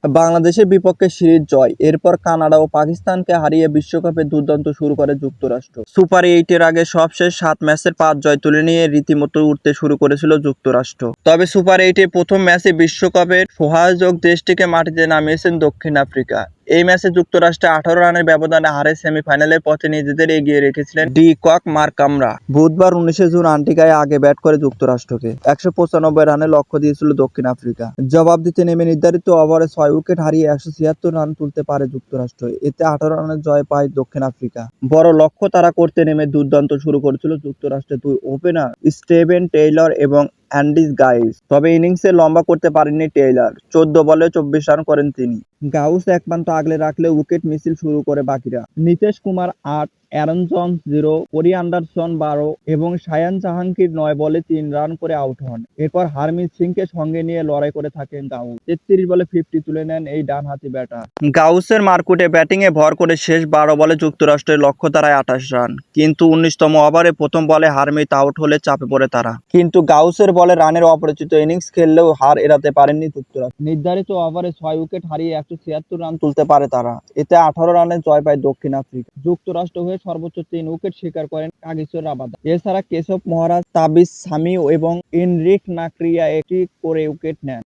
বাংলাদেশের বিপক্ষে সিরিজ জয়, এরপর কানাডা ও পাকিস্তানকে হারিয়ে বিশ্বকাপে দুর্দান্ত শুরু করে যুক্তরাষ্ট্র। সুপার এইটের আগে সবশেষ 7 ম্যাচের 5 জয় তুলে নিয়ে রীতিমতো উঠতে শুরু করেছিল যুক্তরাষ্ট্র। তবে সুপার এইটের প্রথম ম্যাচে বিশ্বকাপের সহায়ক দেশটিকে মাটিতে নামিয়েছেন দক্ষিণ আফ্রিকা। এই ম্যাচে যুক্তরাষ্ট্র 18 রানের ব্যবধানে হারে সেমিফাইনালের পথে নিজেদের এগিয়ে রেখেছিলেন ডি কক মার্কামরা। বুধবার 19 জুন আন্টিগায় আগে ব্যাট করে যুক্তরাষ্ট্রকে 195 রানের লক্ষ্য দিয়েছিল দক্ষিণ আফ্রিকা। জবাব দিতে নেমে নির্ধারিত ওভারে 6 উইকেট হারিয়ে 176 রান তুলতে পারে যুক্তরাষ্ট্র। এতে 18 রানের জয় পায় দক্ষিণ আফ্রিকা। বড় লক্ষ্য তারা করতে নেমে দুর্দান্ত শুরু করেছিল যুক্তরাষ্ট্রের দুই ওপেনার স্টিভেন টেইলর এবং অ্যান্ডি গাইস। তবে ইনিংসে লম্বা করতে পারেননি টেইলর। 14 বলে 24 রান করেন তিনি। গাউস এক প্রান্ত আগলে রাখলে উইকেট মিছিল শুরু করে বাকিরা। Nitish Kumar 8, Aaron Jones 0, Corey Anderson 12 এবং সায়ান জাহাঙ্গীর 9 বলে 3 রান করে আউট হন। এরপর হারমিত সিংকে সঙ্গে নিয়ে লড়াই করে থাকেন গাউস। 33 বলে 50 তুলে নেন এই ডানহাতি ব্যাটার। গাউসের মারকুটে ব্যাটিংয়ে ভর করে শেষ 12 বলে যুক্তরাষ্ট্রের লক্ষ্য তারায় 28 রান। কিন্তু 19তম ওভারে প্রথম বলে হারমিত আউট হলে চাপে পড়ে তারা। কিন্তু গাউসের বলে রানের অপরিচিত ইনিংস খেললেও হার এড়াতে পারেননি যুক্তরাষ্ট্র। নির্ধারিত ওভারে 6 উইকেট হারিয়ে 176 রান তুলতে পারে তারা। এতে 18 রানে জয় পায় দক্ষিণ আফ্রিকা। যুক্তরাষ্ট্র হয়ে সর্বোচ্চ 3 উইকেট শিকার করেন কাগিসো রাবাদা। এছাড়া কেশব মহারাজ, তাবিজ সামি এবং এনরিক নাকরিয়া একটি করে উইকেট নেন।